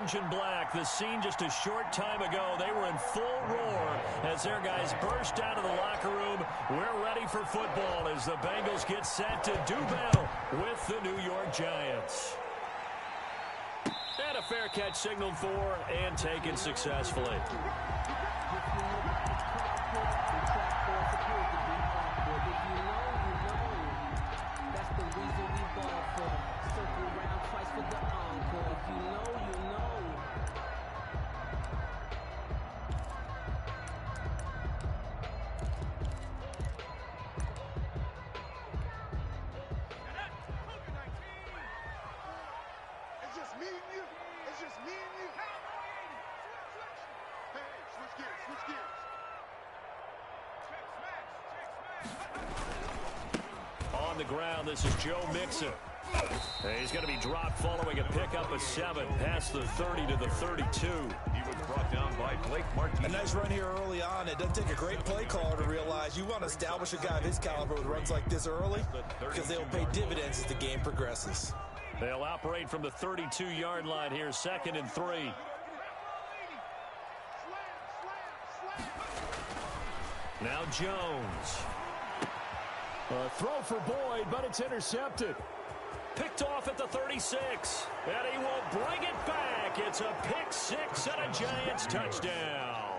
orange and black. The scene just a short time ago. They were in full roar as their guys burst out of the locker room. We're ready for football as the Bengals get set to do battle with the New York Giants. And a fair catch signaled for and taken successfully. On the ground, this is Joe Mixon. He's going to be dropped following a pickup of 7 past the 30 to the 32. He was brought down by Blake Martinez. A nice run here early on. It doesn't take a great play caller to realize you want to establish a guy of his caliber with runs like this early because they'll pay dividends as the game progresses. They'll operate from the 32-yard line here, 2nd and 3. Now Jones. A throw for Boyd, but it's intercepted. Picked off at the 36. And he will bring it back. It's a pick 6 and a Giants touchdown.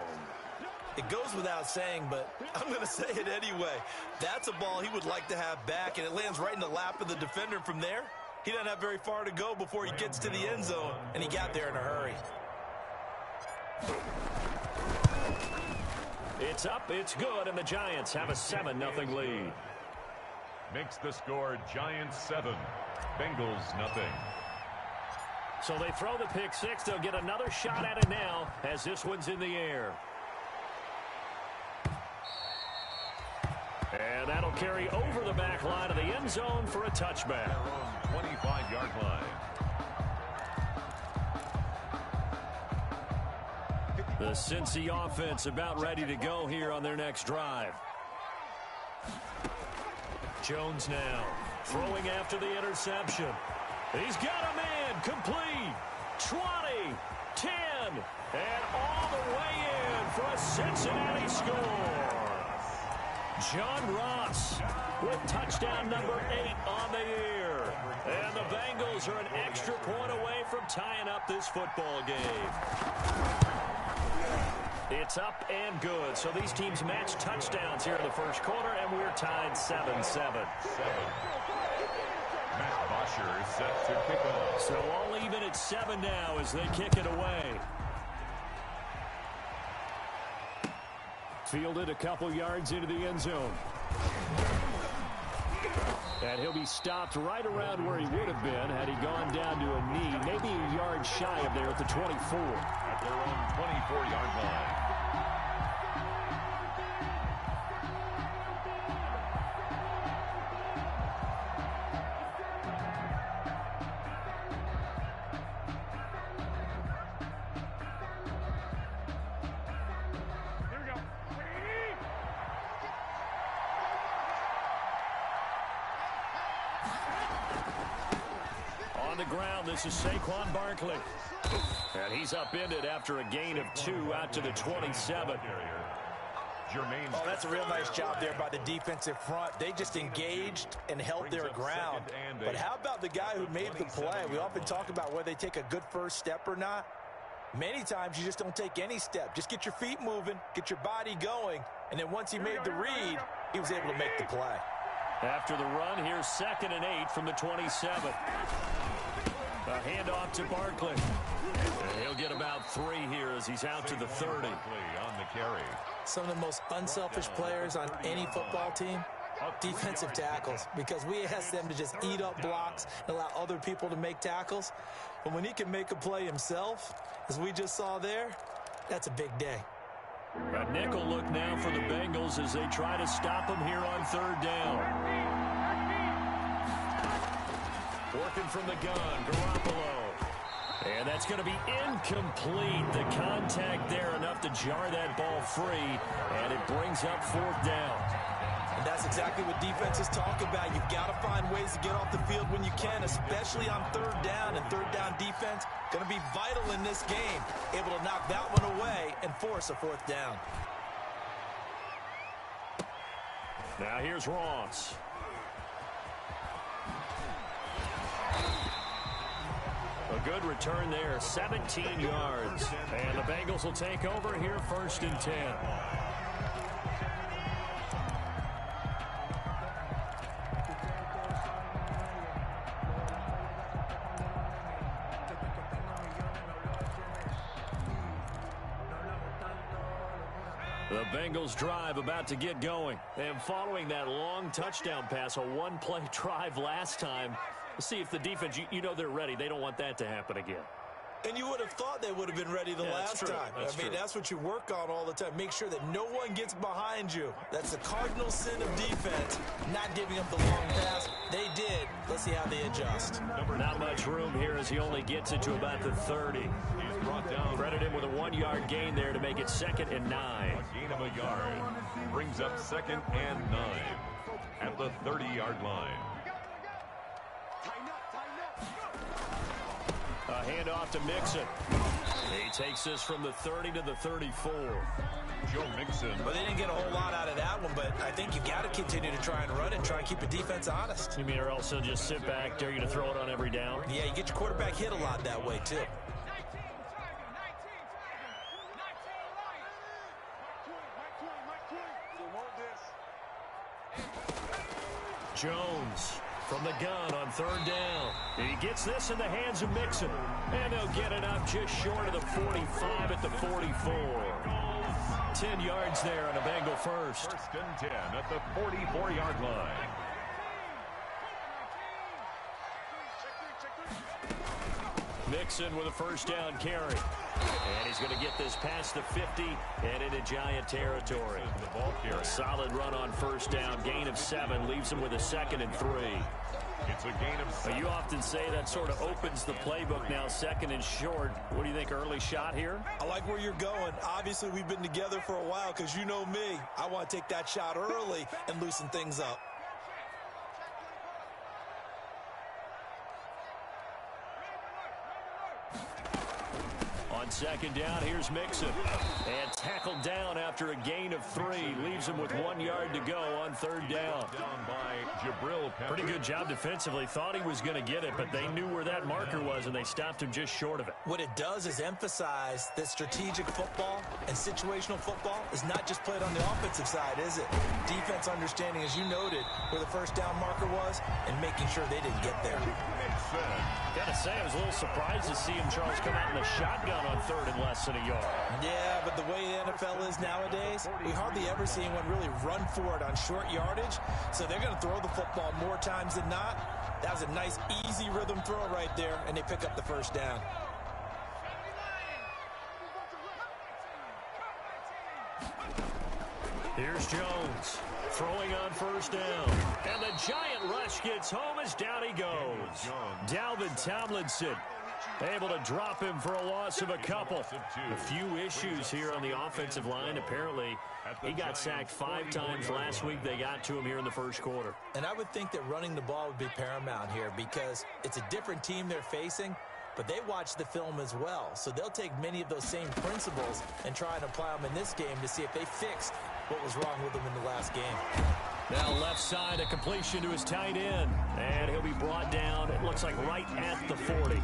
It goes without saying, but I'm going to say it anyway. That's a ball he would like to have back, and it lands right in the lap of the defender from there. He doesn't have very far to go before he gets to the end zone, and he got there in a hurry. It's up, it's good, and the Giants have a 7-0 lead. Makes the score Giants 7, Bengals nothing. So they throw the pick 6. They'll get another shot at it now as this one's in the air. And that'll carry over the back line of the end zone for a touchback. 25-yard line. The Cincy offense about ready to go here on their next drive. Jones now throwing after the interception. He's got a man complete. 20, 10, and all the way in for a Cincinnati score. John Ross with touchdown number 8 on the year. And the Bengals are an extra point away from tying up this football game. It's up and good. So these teams match touchdowns here in the first quarter, and we're tied 7-7. Matt Bosher is set to kick off. So all even at 7 now as they kick it away. Fielded a couple yards into the end zone. And he'll be stopped right around where he would have been had he gone down to a knee, maybe a yard shy of there at the 24. At their own 24-yard line. On the ground, this is Saquon Barkley. And he's upended after a gain of 2 out to the 27. Oh, that's a real nice job there by the defensive front. They just engaged and held their ground. But how about the guy who made the play? We often talk about whether they take a good first step or not. Many times you just don't take any step. Just get your feet moving, get your body going, and then once he made the read, he was able to make the play. After the run, here's 2nd and 8 from the 27. A handoff to Barkley. And he'll get about 3 here as he's out to the 30. On the carry. Some of the most unselfish players on any football team, defensive tackles, because we ask them to just eat up blocks and allow other people to make tackles. But when he can make a play himself, as we just saw there, that's a big day. A nickel look now for the Bengals as they try to stop him here on 3rd down. Working from the gun, Garoppolo. And that's going to be incomplete. The contact there enough to jar that ball free, and it brings up 4th down. And that's exactly what defenses talk about. You've got to find ways to get off the field when you can, especially on third down. And third down defense going to be vital in this game. Able to knock that one away and force a fourth down. Now here's Ross. A good return there, 17 yards. And the Bengals will take over here, 1st and 10. The Bengals drive about to get going. And following that long touchdown pass, a one-play drive last time, see if the defense, you know they're ready. They don't want that to happen again. And you would have thought they would have been ready the last time. I mean, that's what you work on all the time. Make sure that no one gets behind you. That's the cardinal sin of defense, not giving up the long pass. They did. Let's see how they adjust. Not much room here as he only gets it to about the 30. He's brought down. Credit him with a 1-yard gain there to make it 2nd and 9. A gain of a yard. Brings up 2nd and 9 at the 30-yard line. A handoff to Mixon. He takes this from the 30 to the 34. Joe Mixon. Well, they didn't get a whole lot out of that one, but I think you've got to continue to try and run it, try and keep the defense honest. You mean or else they'll just sit back, dare you to throw it on every down? Yeah, you get your quarterback hit a lot that way, too. Jones from the gun on 3rd down. And he gets this in the hands of Mixon. And they'll get it up just short of the 45 at the 44. 10 yards there on a Bengal first. 1st and 10 at the 44-yard line. Mixon with a 1st down carry. And he's going to get this past the 50 and into Giant territory. A solid run on 1st down. Gain of 7 leaves him with a 2nd and 3. It's a gain of 7. You often say that sort of opens the playbook now, 2nd and short. What do you think, early shot here? I like where you're going. Obviously, we've been together for a while because you know me. I want to take that shot early and loosen things up. On 2nd down, here's Mixon. And tackled down after a gain of 3. Leaves him with 1 yard to go on 3rd down. Down by Jabril Peppers. Pretty good job defensively. Thought he was going to get it, but they knew where that marker was, and they stopped him just short of it. What it does is emphasize that strategic football and situational football is not just played on the offensive side, is it? Defense understanding, as you noted, where the 1st down marker was and making sure they didn't get there. Got to say, I was a little surprised to see him, Charles, come out in the shotgun on 3rd and less than a yard. Yeah, but the way the NFL is nowadays, we hardly ever see anyone really run for it on short yardage. So they're going to throw the football more times than not. That was a nice, easy rhythm throw right there, and they pick up the 1st down. Here's Jones. Throwing on 1st down. And the giant rush gets home as down he goes. Dalvin Tomlinson able to drop him for a loss of a couple. A few issues here on the offensive line. Apparently, he got sacked 5 times last week. They got to him here in the 1st quarter. And I would think that running the ball would be paramount here because it's a different team they're facing, but they watch the film as well. So they'll take many of those same principles and try and apply them in this game to see if they fixed what was wrong with them in the last game. Now left side, a completion to his tight end. And he'll be brought down, it looks like right at the 40.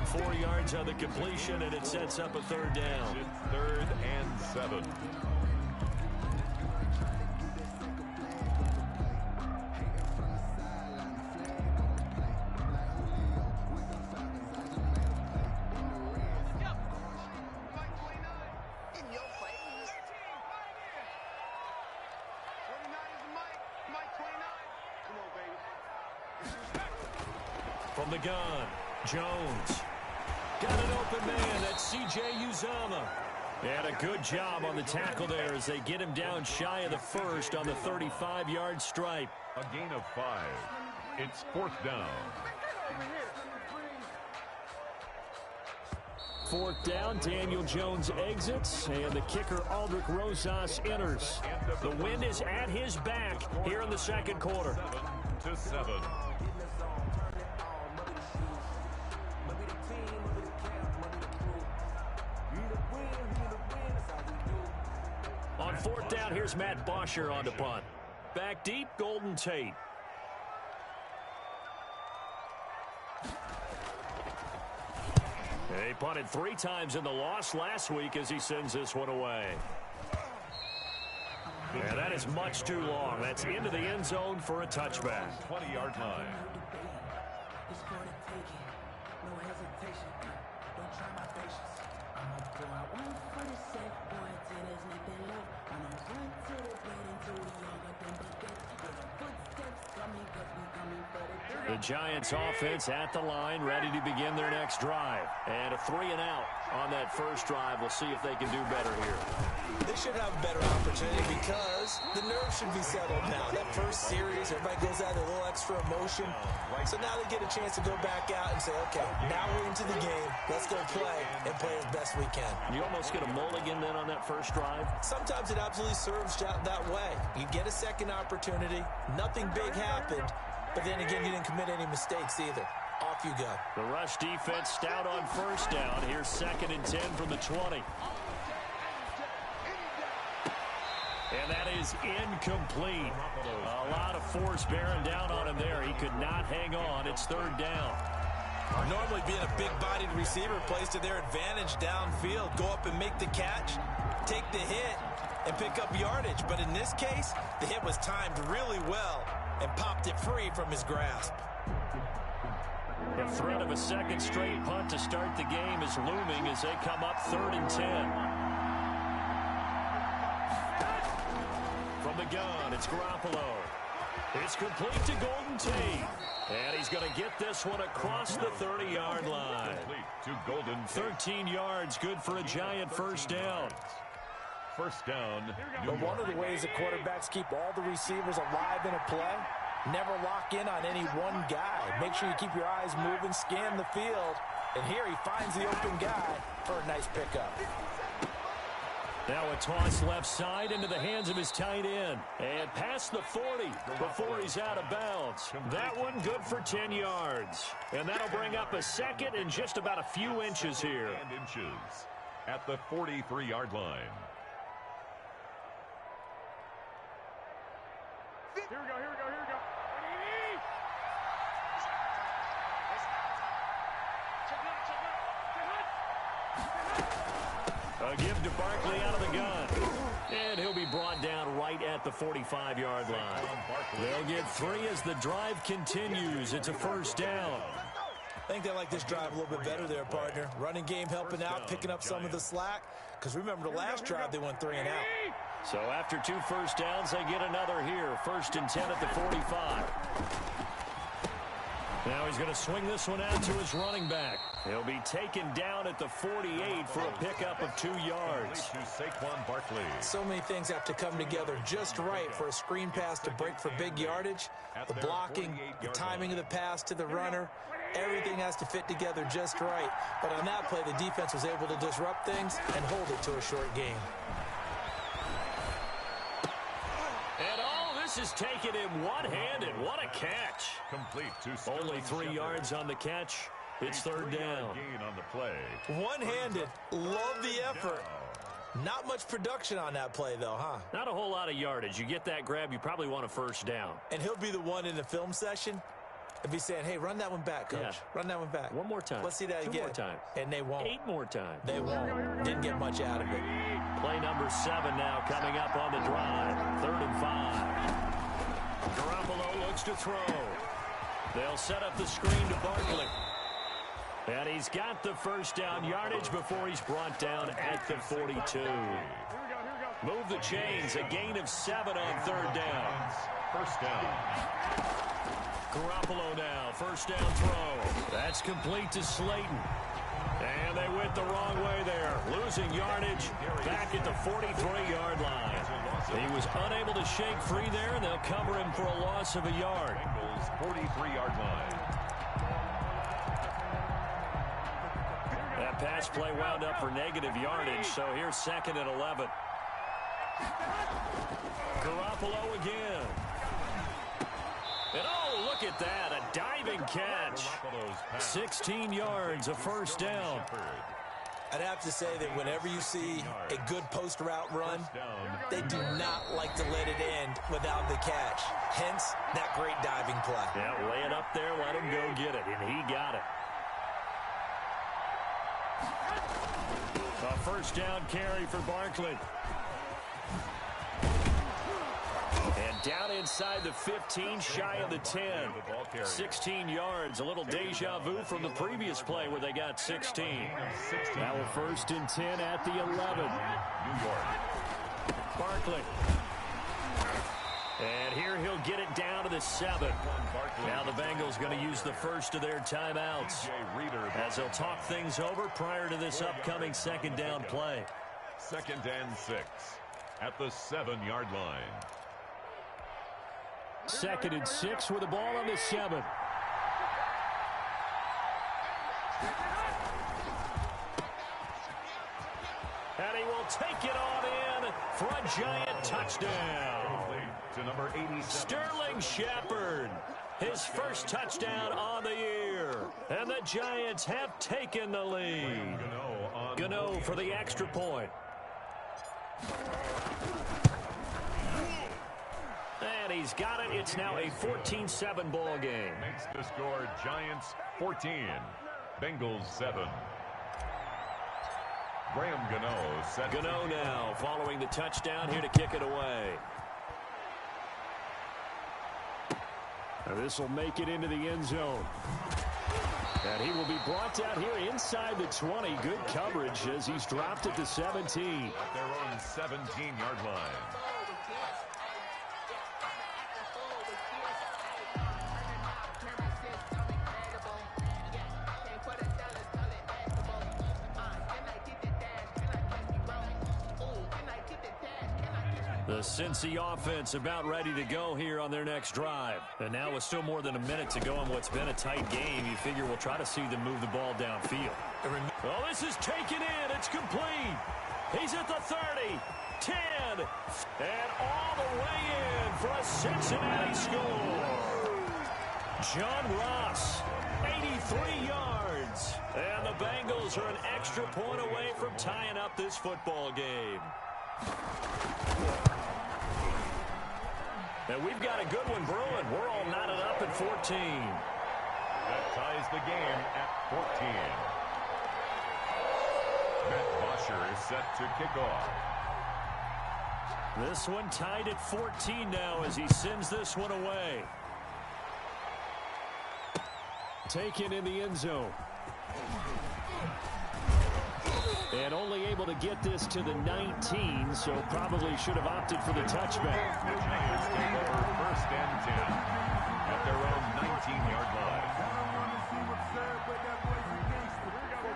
4 yards on the completion, and it sets up a 3rd down. It's 3rd and 7. From the gun, Jones. Got an open man, that's C.J. Uzomah. And a good job on the tackle there as they get him down shy of the 1st on the 35-yard stripe. A gain of 5. It's 4th down. 4th down, Daniel Jones exits, and the kicker, Aldrich Rosas, enters. The wind is at his back here in the second quarter. 7-7. On 4th down, here's Matt Bosher on the punt. Back deep, Golden Tate. He punted 3 times in the loss last week as he sends this one away. Yeah, that is much too long. That's into the end zone for a touchback. 20-yard line. The Giants offense at the line, ready to begin their next drive. And a 3-and-out on that first drive. We'll see if they can do better here. They should have a better opportunity because the nerves should be settled now. That first series, everybody goes out with a little extra emotion. So now they get a chance to go back out and say, okay, now we're into the game. Let's go play and play as best we can. You almost get a mulligan then on that first drive? Sometimes it absolutely serves that way. You get a second opportunity. Nothing big happened. But then again, you didn't commit any mistakes either. Off you go. The rush defense stout on first down. Here's 2nd and 10 from the 20. And that is incomplete. A lot of force bearing down on him there. He could not hang on. It's 3rd down. Normally being a big-bodied receiver plays to their advantage downfield. Go up and make the catch, take the hit, and pick up yardage. But in this case, the hit was timed really well and popped it free from his grasp. The threat of a second straight punt to start the game is looming as they come up 3rd and 10. From the gun, it's Garoppolo. It's complete to Golden Tate. And he's going to get this one across the 30-yard line. To Golden Tate. 13 yards, good for a Giant first down. First down. But one of the ways that quarterbacks keep all the receivers alive in a play, never lock in on any one guy. Make sure you keep your eyes moving, scan the field. And here he finds the open guy for a nice pickup. Now a toss left side into the hands of his tight end. And past the 40 before he's out of bounds. That one good for 10 yards. And that'll bring up a second and just about a few inches here. Inches at the 43-yard line. Here we go, here we go, here we go. A give to Barkley out of the gun. And he'll be brought down right at the 45-yard line. They'll get 3 as the drive continues. It's a first down. I think they like this drive a little bit better there, partner. Running game helping out, picking up some of the slack. Because remember, the last drive they went 3 and out. So after 2 first downs, they get another here. 1st and 10 at the 45. Now he's going to swing this one out to his running back. He'll be taken down at the 48 for a pickup of 2 yards. To Saquon Barkley. So many things have to come together just right for a screen pass to break for big yardage. The blocking, the timing of the pass to the runner, everything has to fit together just right. But on that play, the defense was able to disrupt things and hold it to a short game. And all this is taken in one-handed. What a catch. Complete to Only 3 yards on the catch. It's 3rd down. Gain on the play. One-handed. Love the effort. Not much production on that play, though, huh? Not a whole lot of yardage. You get that grab, you probably want a first down. And he'll be the one in the film session and be saying, hey, run that one back, Coach. Yeah. Run that one back. One more time. Let's see that 2 again. more times. And they won't. 8 more times. They won't. Didn't get much out of it. Play number 7 now coming up on the drive. 3rd and 5. Garoppolo looks to throw. They'll set up the screen to Barkley. And he's got the first down yardage before he's brought down at the 42. Move the chains. A gain of 7 on 3rd down. First down. Garoppolo now. First down throw. That's complete to Slayton. And they went the wrong way there. Losing yardage back at the 43-yard line. He was unable to shake free there, and they'll cover him for a loss of a yard. Bengals 43-yard line. That That pass play wound up for negative yardage, so here's 2nd and 11. Garoppolo again. And oh, look at that, a diving catch. 16 yards, a first down. I'd have to say that whenever you see a good post route run, they do not like to let it end without the catch. Hence, that great diving play. Yeah, lay it up there, let him go get it, and he got it. A first down carry for Barkley. And down inside the 15, shy of the 10. 16 yards, a little deja vu from the previous play where they got 16. Now a 1st and 10 at the 11. New York. Barkley. And here he'll get it down to the 7. Now the Bengals going to use the first of their timeouts as they'll talk things over prior to this upcoming 2nd down play. 2nd and 6 at the 7-yard line. 2nd and 6 with the ball on the 7. And he will take it on in for a giant touchdown. To number 87. Sterling Shepard, his first touchdown on the year. And the Giants have taken the lead. Gano for the extra point. And he's got it. It's now a 14-7 ball game. Makes the score Giants 14, Bengals 7. Graham Gano set. Gano now following the touchdown here to kick it away. Now this will make it into the end zone. And he will be brought down here inside the 20. Good coverage as he's dropped at the 17. At their own 17-yard line. The Cincy offense about ready to go here on their next drive. And now with still more than a minute to go in what's been a tight game, you figure we'll try to see them move the ball downfield. Oh, this is taken in. It's complete. He's at the 30, 10, and all the way in for a Cincinnati score. John Ross, 83 yards. And the Bengals are an extra point away from tying up this football game. And we've got a good one brewing. We're all knotted up at 14. That ties the game at 14. Matt Bosher is set to kick off. This one tied at 14 now as he sends this one away. Taken in the end zone. And only able to get this to the 19, so probably should have opted for the touchback. The Giants take over 1st and 10 at their own 19-yard line.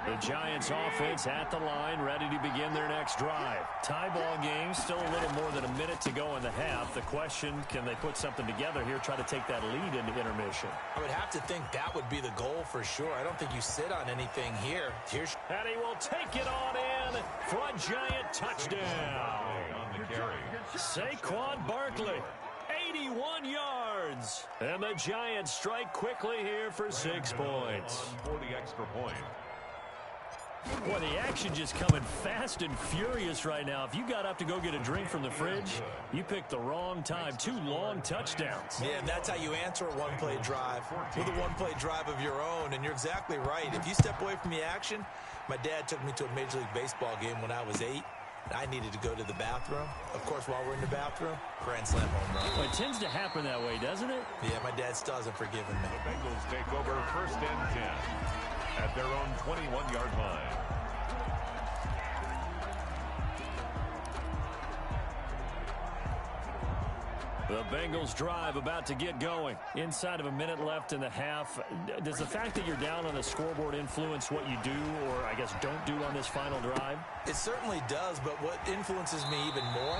The Giants offense at the line, ready to begin their next drive. Tie ball game, still a little more than a minute to go in the half. The question, can they put something together here, try to take that lead into intermission? I would have to think that would be the goal for sure. I don't think you sit on anything here. And he will take it on in for a giant touchdown. On the carry. Saquon Barkley, 81 yards. And the Giants strike quickly here for 6 points. For the extra point. Boy, the action just coming fast and furious right now. If you got up to go get a drink from the fridge, you picked the wrong time. 2 long touchdowns. Yeah, and that's how you answer a one-play drive with a one-play drive of your own. And you're exactly right. If you step away from the action, my dad took me to a Major League Baseball game when I was 8. I needed to go to the bathroom. Of course, while we're in the bathroom, grand slam home run. Well, it tends to happen that way, doesn't it? Yeah, my dad still hasn't forgiven me. The Bengals take over 1st and 10 at their own 21-yard line. The Bengals drive about to get going. Inside of a minute left in the half. Does the fact that you're down on the scoreboard influence what you do or, I guess, don't do on this final drive? It certainly does, but what influences me even more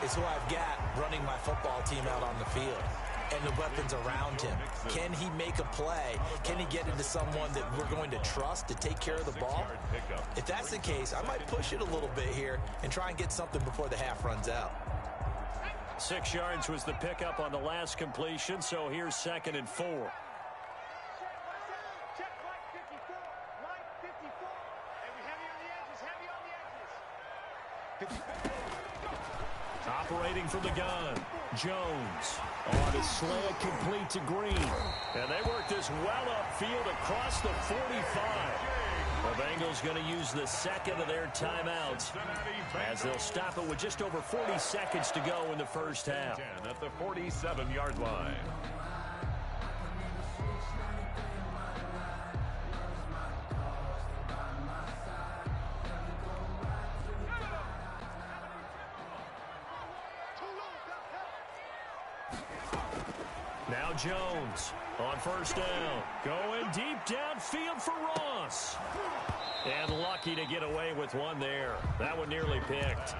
is who I've got running my football team out on the field. and the weapons around him. Can he make a play? Can he get into someone that we're going to trust to take care of the ball? If that's the case, I might push it a little bit here and try and get something before the half runs out. 6 yards was the pickup on the last completion, so here's 2nd and 4. Operating from the gun, Jones on a slant complete to Green. And they work this well upfield across the 45. The Bengals going to use the 2nd of their timeouts as they'll stop it with just over 40 seconds to go in the first half. At the 47-yard line. Now Jones on first down. Going deep downfield for Ross. And lucky to get away with one there. That one nearly picked.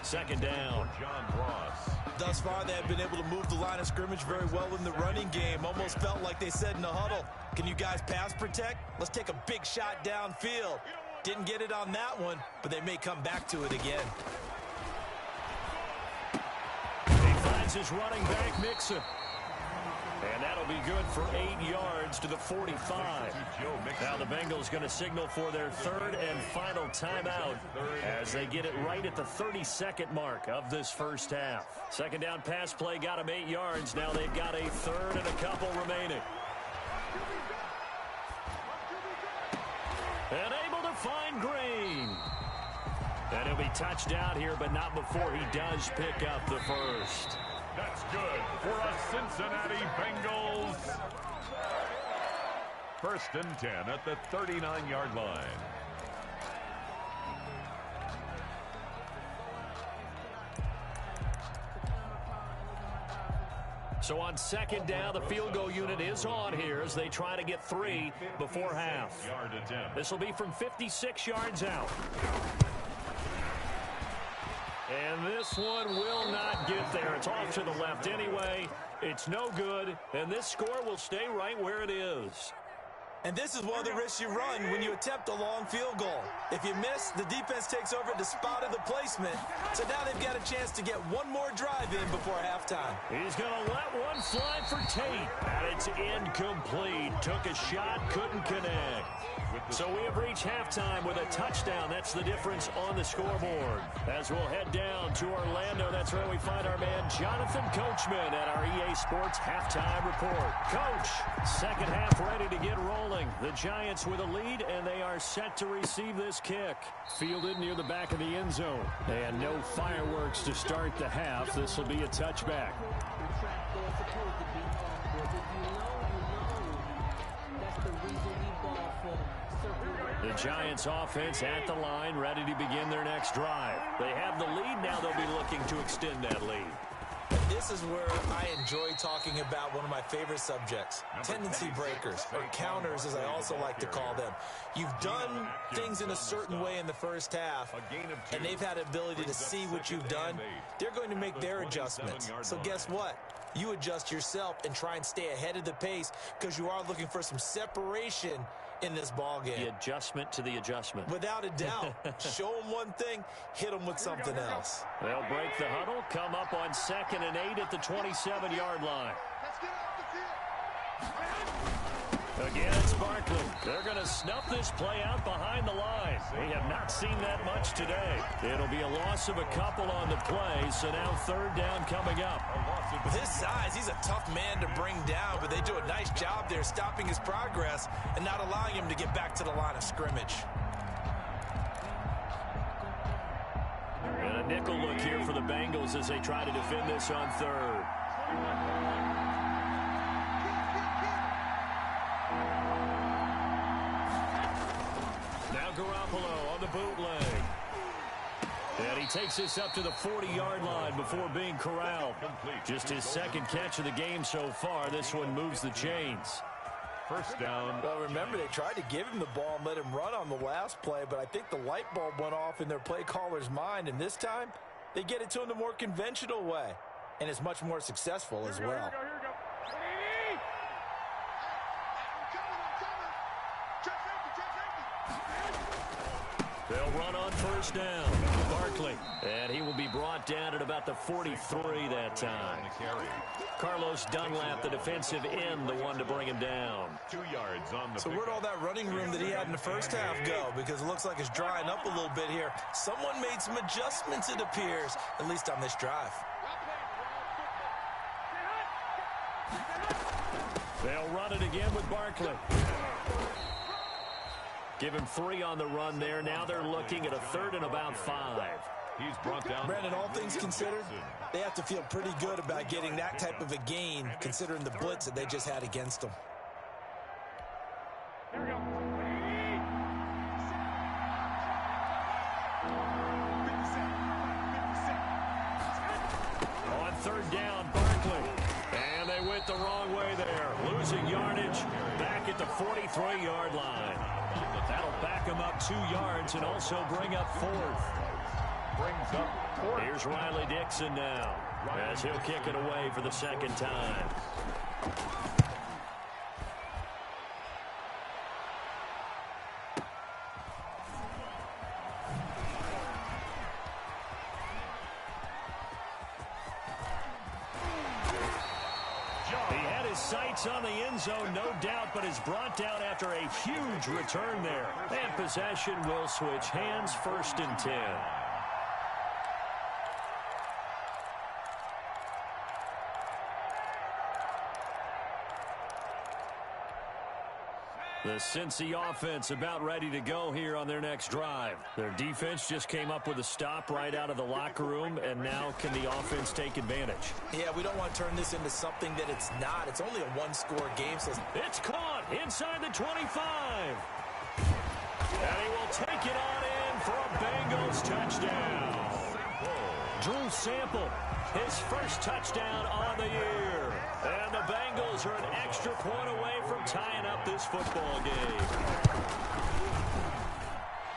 2nd down. John Ross. Thus far, they have been able to move the line of scrimmage very well in the running game. Almost felt like they said in the huddle, can you guys pass protect? Let's take a big shot downfield. Didn't get it on that one, but they may come back to it again. He finds his running back, Mixon. And that'll be good for 8 yards to the 45. Now the Bengals going to signal for their 3rd and final timeout as they get it right at the 32nd mark of this first half. 2nd down pass play got them 8 yards. Now they've got a 3rd and a couple remaining. And able to find Green. And he'll be touched out here, but not before he does pick up the first. That's good for a Cincinnati Bengals. 1st and 10 at the 39-yard line. So on 2nd down, the field goal unit is on here as they try to get 3 before half. This will be from 56 yards out. And this one will not get there. It's off to the left anyway. It's no good, and this score will stay right where it is. And this is one of the risks you run when you attempt a long field goal. If you miss, the defense takes over at the spot of the placement. So now they've got a chance to get one more drive in before halftime. He's going to let one fly for Tate. And it's incomplete. Took a shot, couldn't connect. So we have reached halftime with a touchdown. That's the difference on the scoreboard. As we'll head down to Orlando, that's where we find our man Jonathan Coachman at our EA Sports Halftime Report. Coach, 2nd half ready to get rolling. The Giants with a lead, and they are set to receive this kick. Fielded near the back of the end zone. And no fireworks to start the half. This will be a touchback. The Giants offense at the line, ready to begin their next drive. They have the lead. Now they'll be looking to extend that lead. This is where I enjoy talking about one of my favorite subjects, tendency breakers, or counters as I also like to call them. You've done things in a certain way in the first half, and they've had the ability to see what you've done. They're going to make their adjustments. So guess what? You adjust yourself and try and stay ahead of the pace because you are looking for some separation in this ball game. The adjustment to the adjustment. Without a doubt. Show them one thing, hit them with something else. They'll break the huddle, come up on 2nd and 8 at the 27-yard line. Again, it's Barkley. They're going to snuff this play out behind the line. We have not seen that much today. It'll be a loss of a couple on the play, so now 3rd down coming up. With his size, he's a tough man to bring down, but they do a nice job there stopping his progress and not allowing him to get back to the line of scrimmage. And a nickel look here for the Bengals as they try to defend this on 3rd. Garoppolo on the bootleg. And he takes this up to the 40-yard line before being corralled. Just his 2nd catch of the game so far. This one moves the chains. 1st down. Well, remember, they tried to give him the ball and let him run on the last play, but I think the light bulb went off in their play caller's mind, and this time they get it to him the more conventional way, and it's much more successful as well. Here we go. They'll run on first down. Barkley. And he will be brought down at about the 43 that time. Carlos Dunlap, the defensive end, the one to bring him down. 2 yards on the So where'd all that running room that he had in the first half go? Because it looks like it's drying up a little bit here. Someone made some adjustments, it appears, at least on this drive. They'll run it again with Barkley. Give him 3 on the run there. Now they're looking at a 3rd and about 5. He's brought down. Brandon, all things considered, they have to feel pretty good about getting that type of a gain, considering the blitz that they just had against them. Here we go. On 3rd down, Barkley. And they went the wrong way there. Losing yardage back at the 43-yard line. That'll back them up 2 yards and also bring up 4th. Brings up 4th. Here's Riley Dixon now as he'll kick it away for the 2nd time. Sights on the end zone, no doubt, but is brought down after a huge return there. And possession will switch hands, 1st and 10. The Cincy offense about ready to go here on their next drive. Their defense just came up with a stop right out of the locker room, and now can the offense take advantage? Yeah, we don't want to turn this into something that it's not. It's only a 1-score game. So it's caught inside the 25. And he will take it on in for a Bengals touchdown. Drew Sample, his first touchdown on the year. And the Bengals are an extra point away from tying up this football game.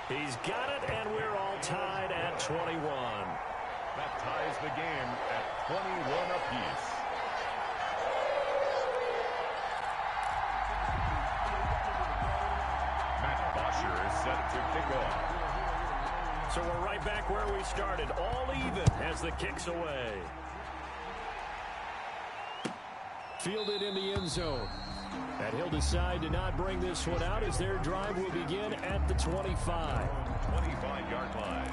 He's got it, and we're all tied at 21. That ties the game at 21 apiece. Matt Bosher is set to kick off. So we're right back where we started, all even as the kick's away. Fielded in the end zone. And he'll decide to not bring this one out as their drive will begin at the 25. 25-yard line.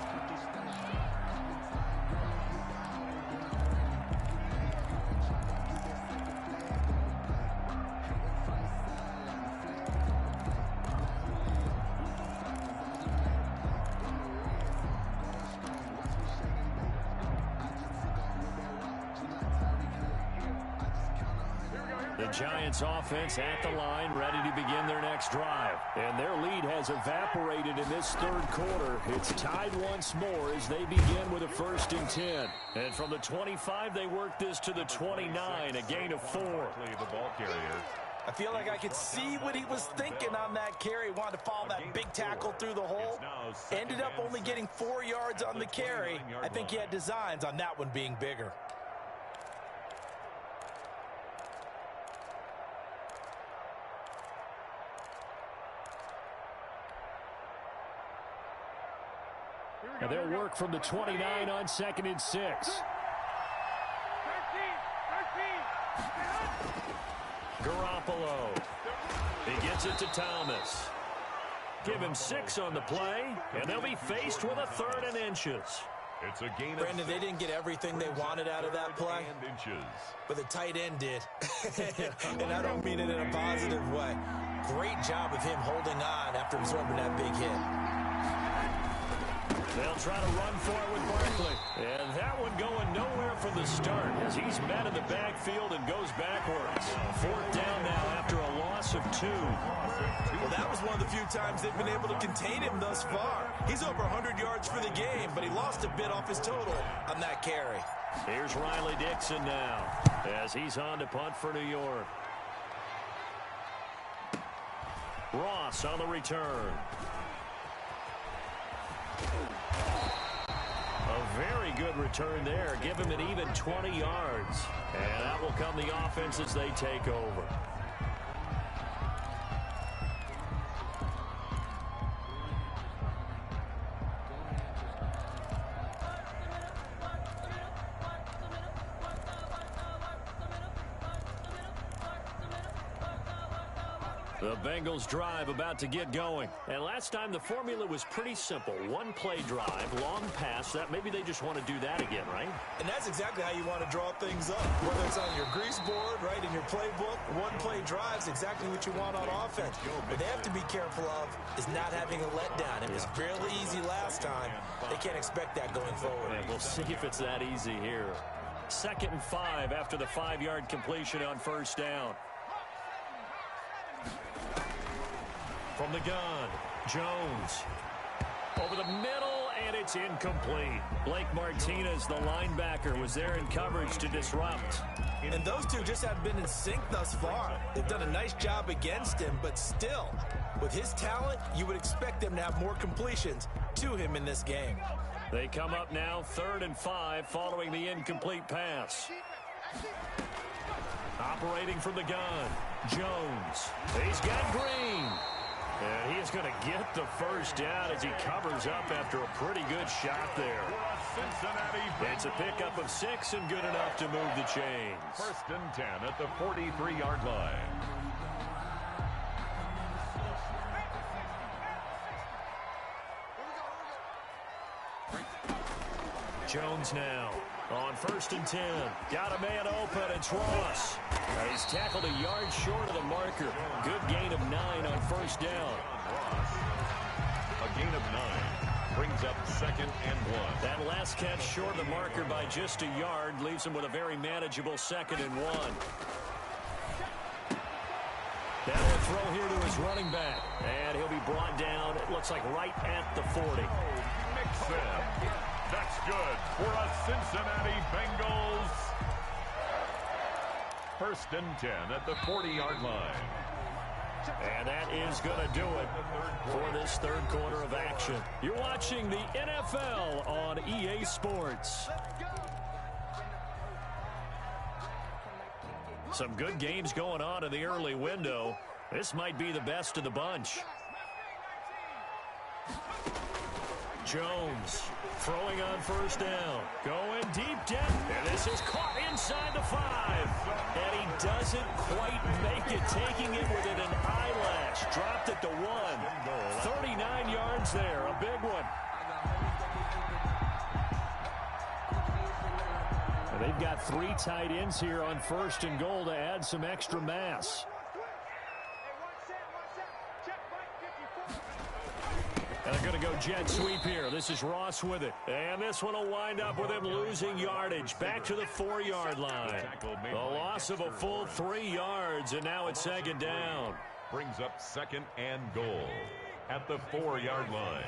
Giants offense at the line, ready to begin their next drive. And their lead has evaporated in this 3rd quarter. It's tied once more as they begin with a 1st and 10. And from the 25, they work this to the 29, a gain of 4. The ball carrier. I feel like I could see what he was thinking on that carry. Wanted to follow that big tackle through the hole. Ended up only getting 4 yards on the carry. I think he had designs on that one being bigger. And they'll work from the 29 on 2nd and 6. Garoppolo. He gets it to Thomas. Give him 6 on the play, and they'll be faced with a 3rd and inches. It's a gain of Brandon, they didn't get everything they wanted out of that play, inches. but the tight end did. And I don't mean it in a positive way. Great job of him holding on after absorbing that big hit. They'll try to run for it with Barkley. And that one going nowhere from the start as he's met in the backfield and goes backwards. 4th down now after a loss of 2. Well, that was one of the few times they've been able to contain him thus far. He's over 100 yards for the game, but he lost a bit off his total on that carry. Here's Riley Dixon now as he's on to punt for New York. Ross on the return. A very good return there. Give him an even 20 yards. And that will come the offense as they take over. The Bengals drive about to get going. And last time the formula was pretty simple. One play drive, long pass. That maybe they just want to do that again, right? And that's exactly how you want to draw things up. Whether it's on your grease board, right, in your playbook, one play drive is exactly what you want on offense. What they have to be careful of is not having a letdown. It was fairly easy last time. They can't expect that going forward. And we'll see if it's that easy here. 2nd and 5 after the 5-yard completion on first down. From the gun, Jones. Over the middle, and it's incomplete. Blake Martinez, the linebacker, was there in coverage to disrupt. And those two just have been in sync thus far. They've done a nice job against him, but still, with his talent, you would expect them to have more completions to him in this game. They come up now 3rd and 5 following the incomplete pass. Operating from the gun, Jones. He's got Green. And he is going to get the first down as he covers up after a pretty good shot there. It's a pickup of 6 and good enough to move the chains. 1st and 10 at the 43-yard line. Jones now on 1st and 10. Got a man open. It's Ross. He's tackled a yard short of the marker. Good gain of 9 on first down. A gain of 9 brings up 2nd and 1. That last catch short of the marker by just a yard leaves him with a very manageable 2nd and 1. Now a throw here to his running back. And he'll be brought down, it looks like right at the 40. Mixon. That's good for a Cincinnati Bengals. 1st and 10 at the 40-yard line. And that is going to do it for this 3rd quarter of action. You're watching the NFL on EA Sports. Some good games going on in the early window. This might be the best of the bunch. Jones throwing on first down. Going deep down. And this is caught inside the 5. And he doesn't quite make it. Taking it within an eyelash. Dropped at the 1. 39 yards there. A big one. And they've got 3 tight ends here on 1st and goal to add some extra mass. And they're going to go jet sweep here. This is Ross with it. And this one will wind up with him losing yardage. Back to the 4-yard line. The loss of a full 3 yards, and now it's 2nd down. Brings up 2nd and goal at the 4-yard line.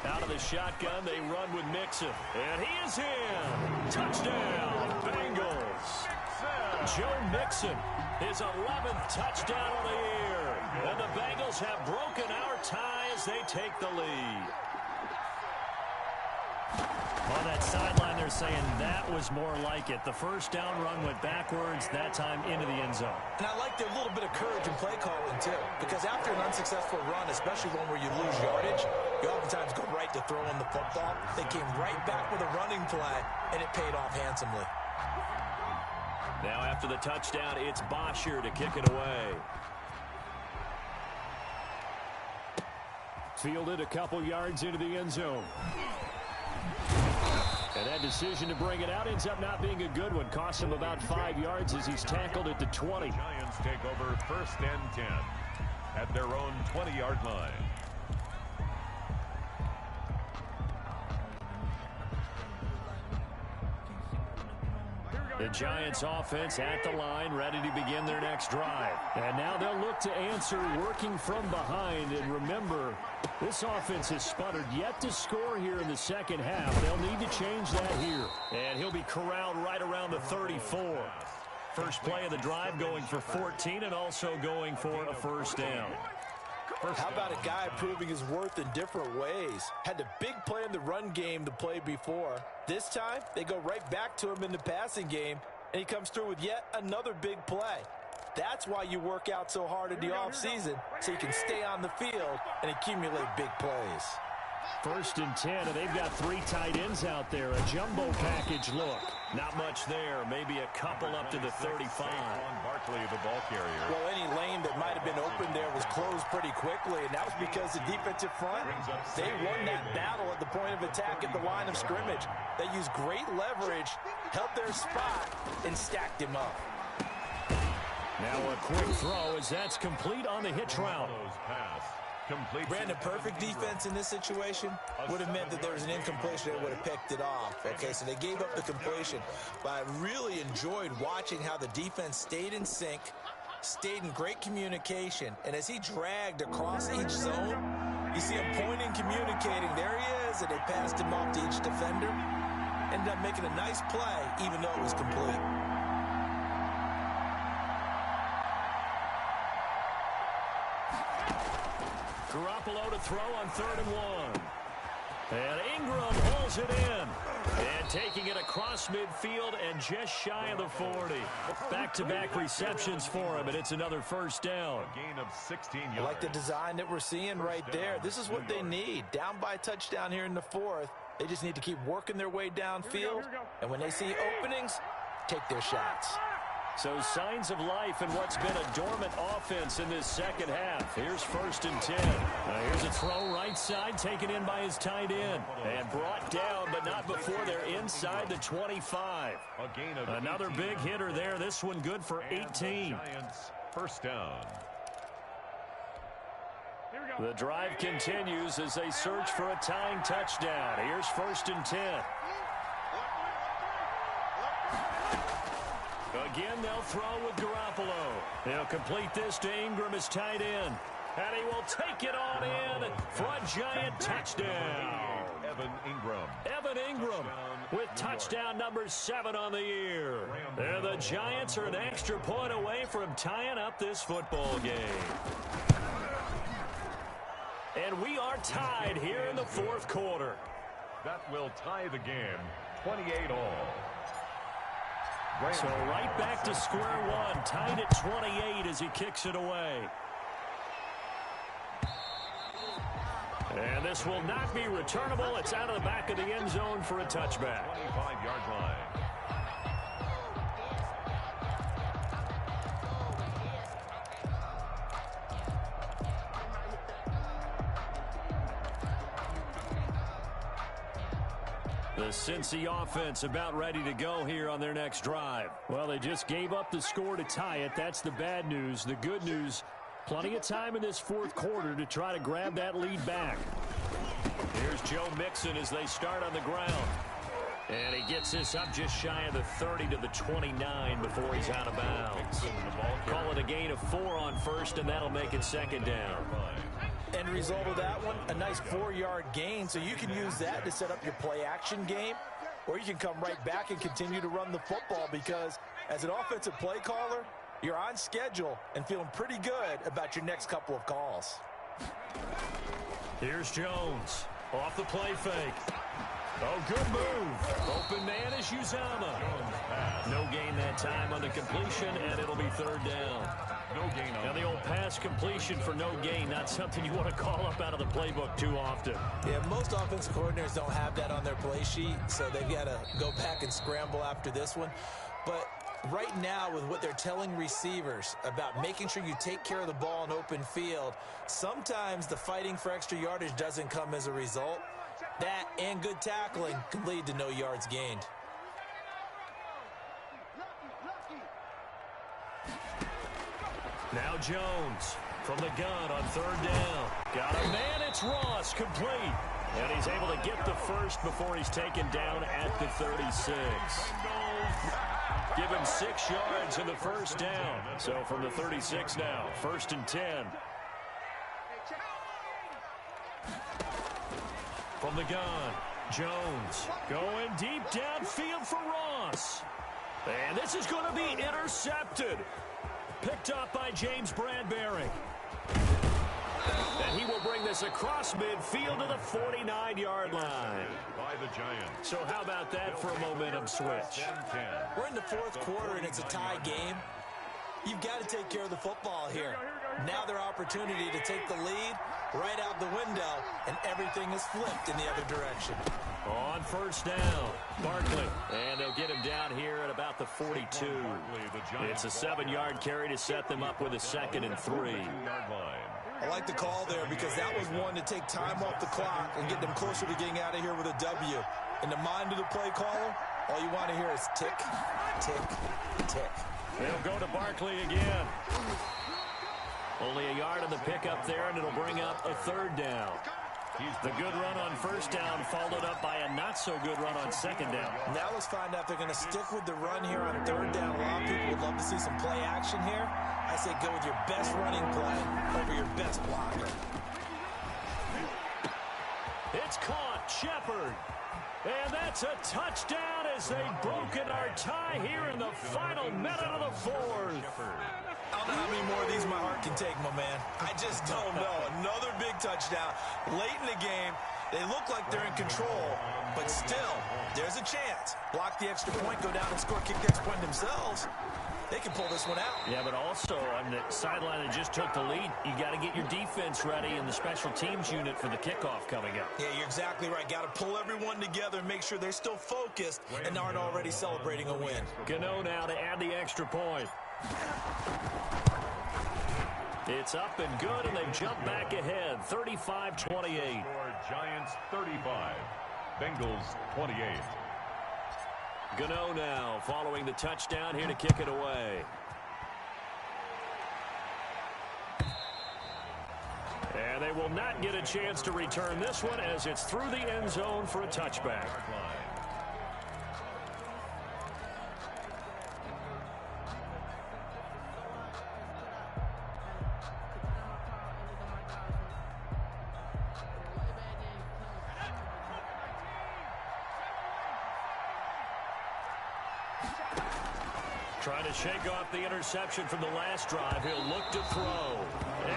Out of the shotgun, they run with Mixon. And he is in. Touchdown, Bengals. Joe Mixon, his 11th touchdown of the year. And the Bengals have broken our tie as they take the lead. On that sideline, they're saying that was more like it. The first down run went backwards, that time into the end zone. And I like their little bit of courage in play calling, too. Because after an unsuccessful run, especially one where you lose yardage, you oftentimes go right to throwing the football. They came right back with a running play, and it paid off handsomely. Now after the touchdown, it's Bosher to kick it away. Fielded a couple yards into the end zone. And that decision to bring it out ends up not being a good one. Costs him about 5 yards as he's tackled at the 20. Giants take over 1st and 10 at their own 20-yard line. The Giants offense at the line, ready to begin their next drive. And now they'll look to answer working from behind. And remember, this offense has sputtered yet to score here in the 2nd half. They'll need to change that here. And he'll be corralled right around the 34. First play of the drive going for 14 and also going for a first down. How about a guy proving his worth in different ways? Had the big play in the run game the play before. This time, they go right back to him in the passing game, and he comes through with yet another big play. That's why you work out so hard in the offseason, so you can stay on the field and accumulate big plays. 1st and 10, and they've got 3 tight ends out there. A jumbo package look. Not much there. Maybe a couple up to the 35. Barkley, the ball carrier. Well, any lane that might have been open there was closed pretty quickly, and that was because the defensive front, they won that battle at the point of attack at the line of scrimmage. They used great leverage, held their spot, and stacked him up. Now a quick throw as that's complete on the hitch route. Brandon, perfect defense in this situation would have meant that there was an incompletion that would have picked it off. Okay, so they gave up the completion. But I really enjoyed watching how the defense stayed in sync, stayed in great communication. And as he dragged across each zone, you see him pointing, communicating. There he is, and they passed him off to each defender. Ended up making a nice play, even though it was complete. Garoppolo to throw on 3rd and 1. And Ingram pulls it in. And taking it across midfield and just shy of the 40. Back-to-back receptions for him, and it's another 1st down. A gain of 16 yards. I like the design that we're seeing right there. This is what they need. Down by a touchdown here in the 4th. They just need to keep working their way downfield. And when they see openings, take their shots. So signs of life in what's been a dormant offense in this 2nd half. Here's 1st and 10. Here's a throw right side, taken in by his tight end. And brought down, but not before they're inside the 25. Another big hitter there. This one good for 18. Giants, 1st down. The drive continues as they search for a tying touchdown. Here's 1st and 10. Again, they'll throw with Garoppolo. They'll complete this to Ingram as tight end. And he will take it on in for a giant touchdown. Evan Ingram with touchdown number 7 on the year. And the Giants are an extra point away from tying up this football game. And we are tied here in the 4th quarter. That will tie the game, 28-all. So right back to square one, tied at 28 as he kicks it away. And this will not be returnable. It's out of the back of the end zone for a touchback. 25-yard line. The Cincy offense about ready to go here on their next drive. Well, they just gave up the score to tie it. That's the bad news. The good news, plenty of time in this 4th quarter to try to grab that lead back. Here's Joe Mixon as they start on the ground. And he gets this up just shy of the 30 to the 29 before he's out of bounds. Call it a gain of 4 on 1st, and that'll make it 2nd down. End result of that one, a nice 4-yard gain, so you can use that to set up your play-action game, or you can come right back and continue to run the football because as an offensive play caller, you're on schedule and feeling pretty good about your next couple of calls. Here's Jones off the play fake. Oh, good move. Open man is Uzama. No gain that time on the completion, and it'll be 3rd down. No gain on. Now the old pass completion for no gain, not something you want to call up out of the playbook too often. Yeah, most offensive coordinators don't have that on their play sheet, so they've got to go back and scramble after this one. But right now, with what they're telling receivers about making sure you take care of the ball in open field, sometimes the fighting for extra yardage doesn't come as a result. That and good tackling can lead to no yards gained. Now Jones from the gun on 3rd down. Got a man, it's Ross, complete. And he's able to get the 1st before he's taken down at the 36. Give him 6 yards in the 1st down. So from the 36 now, 1st and 10. From the gun, Jones going deep downfield for Ross. And this is going to be intercepted. Picked up by James Bradbury. And he will bring this across midfield to the 49-yard line. By the Giants. So how about that for a momentum switch? We're in the 4th quarter, and it's a tie game. You've got to take care of the football here. Now their opportunity to take the lead right out the window, and everything is flipped in the other direction. On first down, Barkley. And they'll get him down here at about the 42. It's a 7-yard carry to set them up with a 2nd and 3. I like the call there because that was one to take time off the clock and get them closer to getting out of here with a W. In the mind of the play caller, all you want to hear is tick, tick, tick. They'll go to Barkley again. Only a yard on the pickup there, and it'll bring up a 3rd down. The good run on first down followed up by a not-so-good run on 2nd down. Now let's find out if they're going to stick with the run here on 3rd down. A lot of people would love to see some play action here. I say go with your best running play over your best blocker. It's caught. Shepard. And that's a touchdown as they've broken our tie here in the final minute of the 4th. I don't know how many more of these my heart can take, my man. I just don't know. Another big touchdown. Late in the game, they look like they're in control, but still, there's a chance. Block the extra point, go down and score, kick the extra point themselves. They can pull this one out. Yeah, but also on the sideline that just took the lead, you got to get your defense ready in the special teams unit for the kickoff coming up. Yeah, you're exactly right. Got to pull everyone together and make sure they're still focused and aren't already celebrating a win. Gano now to add the extra point. It's up and good, and they jump back ahead, 35-28. Giants 35, Bengals 28. Gano now following the touchdown here to kick it away. And they will not get a chance to return this one as it's through the end zone for a touchback. Trying to shake off the interception from the last drive. He'll look to throw.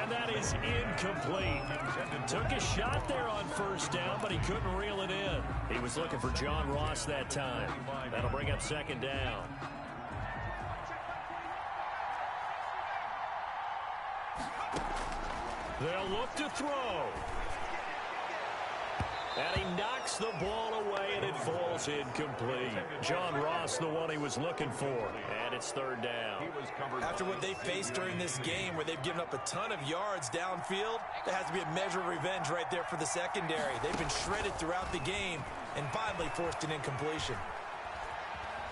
And that is incomplete. Took a shot there on first down, but he couldn't reel it in. He was looking for John Ross that time. That'll bring up 2nd down. They'll look to throw. And he knocks the ball away, and it falls incomplete. John Ross, the one he was looking for. And it's 3rd down. After what they faced during this game where they've given up a ton of yards downfield, there has to be a measure of revenge right there for the secondary. They've been shredded throughout the game and finally forced an incompletion.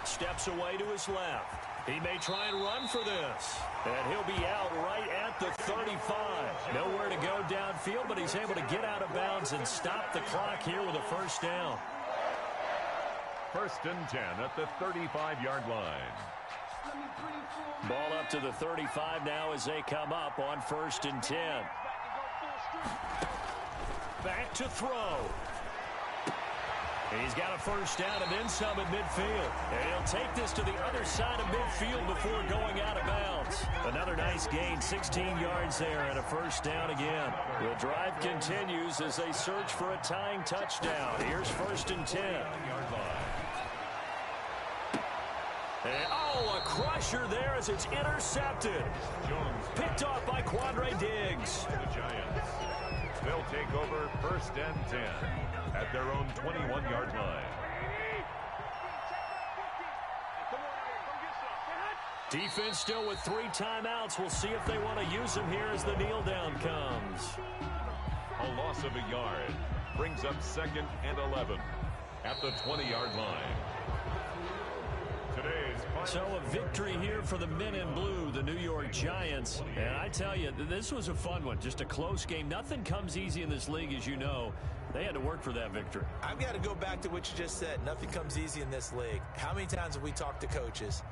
Steps away to his left. He may try and run for this. And he'll be out right at the 35. Nowhere to go downfield, but he's able to get out of bounds and stop the clock here with a first down. 1st and 10 at the 35-yard line. Ball up to the 35 now as they come up on 1st and 10. Back to throw. He's got a first down and then some at midfield. And he'll take this to the other side of midfield before going out of bounds. Another nice gain, 16 yards there and a first down again. The drive continues as they search for a tying touchdown. Here's 1st and 10. And, a crusher there as it's intercepted. Picked off by Quandre Diggs. The Giants. They'll take over 1st and 10 at their own 21-yard line. Defense still with 3 timeouts. We'll see if they want to use them here as the kneel down comes. A loss of a yard brings up 2nd and 11 at the 20-yard line. So a victory here for the men in blue, the New York Giants. And I tell you, this was a fun one. Just a close game. Nothing comes easy in this league, as you know. They had to work for that victory. I've got to go back to what you just said. Nothing comes easy in this league. How many times have we talked to coaches